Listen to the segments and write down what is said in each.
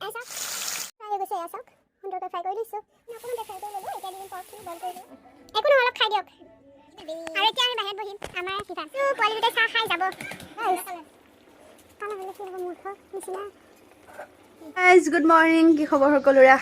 ask fry হয়ে গেছে ask সুন্দৰকৈ ফ্ৰাই কৰি লৈছোঁ অকণমান ফ্ৰাই কৰি ল'লোঁ এতিয়া দিম পৰ্কখিনি বইল কৰি দিওঁ একো নহয় অলপ খাই দিয়ক আৰু এতিয়া আমি বাহিৰত বহিম আমাৰ কিবা পোৱালিকেইটাই চাহ খাই যাব কাণা হ'লে কি হ'ব মূৰ্খ নিচিনা গাইজ গুড মৰ্ণিং কি খবৰ সকলোৰে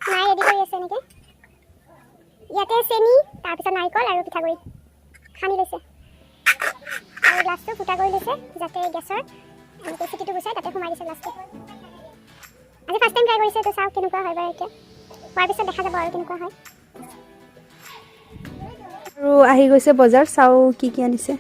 মায়ে ৰেডি কৰি আছে এনেকৈ ইয়াতে চেনি তাৰপিছত নাৰিকল আৰু পিঠাগুড়ি সানি লৈছে আৰু গ্লাছটো ফুটা কৰি লৈছে যাতে গেছৰ এনেকৈ চিটিটো গুচাই তাতে সোমাই দিছে গ্লাছটো আজি ফাৰ্ষ্ট টাইম ট্ৰাই কৰিছে তো চাওক কেনেকুৱা হয় বাৰু এতিয়া খোৱাৰ পিছত দেখা যাব আৰু কেনেকুৱা হয় আৰু আহি গৈছে বজাৰ চাও কি আনিছে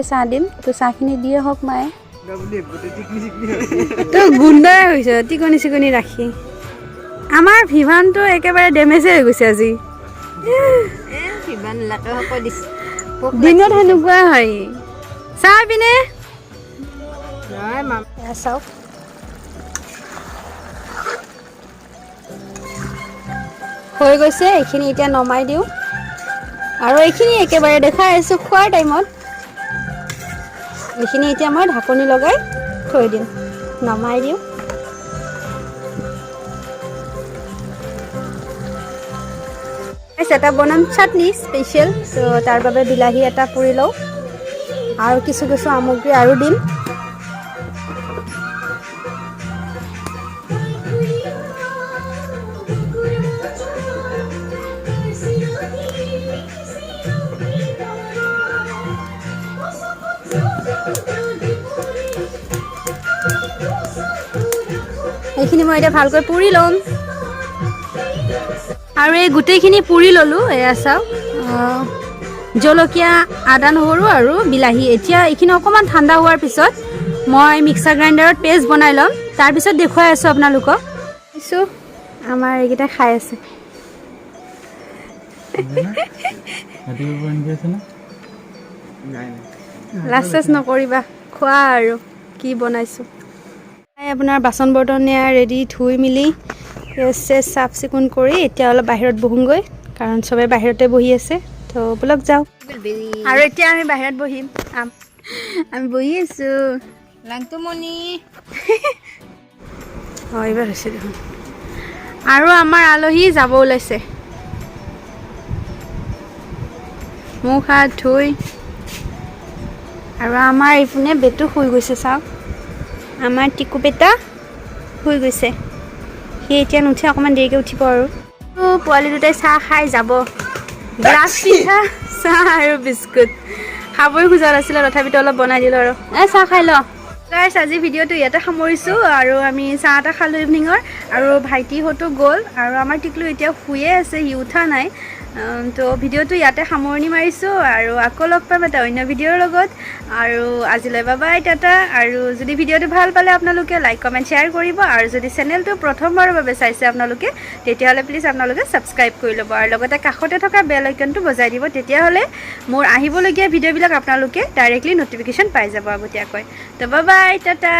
চাহ দিম তো চাহখিনি দিয়ে হওক মায়ে তো গুণ্ডাই হৈছে টিকনি চিকনি ৰাখি আমাৰ ভিভানটো একেবাৰে ডেমেজে হৈ গৈছে আজি দিনত সেনেকুৱা হয় চাহ পিনে চাওক হৈ গৈছে এইখিনি এতিয়া নমাই দিওঁ আৰু এইখিনি একেবাৰে দেখাই আছোঁ খোৱাৰ টাইমত এইখিনি এতিয়া মই ঢাকনি লগাই থৈ দিম নমাই দিওঁ এটা বনাম চাটনি স্পেচিয়েল তো তাৰ বাবে বিলাহী এটা পুৰি লওঁ আৰু কিছু সামগ্ৰী আৰু দিম এইখিনি মই এতিয়া ভালকৈ পুৰি ল'ম আৰু এই গোটেইখিনি পুৰি ল'লোঁ এয়া চাওক জলকীয়া আদা নহৰু আৰু বিলাহী এতিয়া এইখিনি অকণমান ঠাণ্ডা হোৱাৰ পিছত মই মিক্সাৰ গ্ৰাইণ্ডাৰত পেষ্ট বনাই ল'ম তাৰপিছত দেখুৱাই আছোঁ আপোনালোকক কিছু আমাৰ এইকেইটা খাই আছে লাষ্ট চেছ নকৰিবা খোৱা আৰু কি বনাইছোঁ আপোনাৰ বাচন বৰ্তন নিয়া ৰেডি ধুই মেলি চাফ চিকুণ কৰি এতিয়া অলপ বাহিৰত বহোঁগৈ কাৰণ চবেই বাহিৰতে বহি আছে তো বলক যাওঁ আৰু এতিয়া আমি বাহিৰত বহিম আমি বহি আছোঁ লাংটুমণি অঁ এইবাৰ হৈছে দেখোন আৰু আমাৰ আলহী যাব ওলাইছে মুখ হাত ধুই আৰু আমাৰ এইপিনে বেটো শুই গৈছে চাওক আমাৰ টিকু বেটা শুই গৈছে সি এতিয়া নুঠে অকণমান দেৰিকৈ উঠিব আৰু পোৱালি দুটাই চাহ খাই যাব গ্লাছ পিঠা চাহ আৰু বিস্কুট খাবই খোজা নাছিলে তথাপিতো অলপ বনাই দিলোঁ আৰু চাহ খাই ল গাইছ আজি ভিডিঅ'টো ইয়াতে সামৰিছোঁ আৰু আমি চাহ এটা খালোঁ ইভিনিঙৰ আৰু ভাইটিহঁতো গ'ল আৰু আমাৰ টিকলু এতিয়া শুয়ে আছে সি উঠা নাই তো ভিডিঅ'টো ইয়াতে সামৰণি মাৰিছোঁ আৰু আকৌ লগ পাম এটা অন্য ভিডিঅ'ৰ লগত আৰু আজিলৈ বাই টাটা আৰু যদি ভিডিঅ'টো ভাল পালে আপোনালোকে লাইক কমেণ্ট শ্বেয়াৰ কৰিব আৰু যদি চেনেলটো প্ৰথমবাৰৰ বাবে চাইছে আপোনালোকে তেতিয়াহ'লে প্লিজ আপোনালোকে ছাবস্ক্ৰাইব কৰি ল'ব আৰু লগতে কাষতে থকা বেল আইকনটো বজাই দিব তেতিয়াহ'লে মোৰ আহিবলগীয়া ভিডিঅ'বিলাক আপোনালোকে ডাইৰেক্টলি ন'টিফিকেশ্যন পাই যাব আগতীয়াকৈ তো বাই টাটা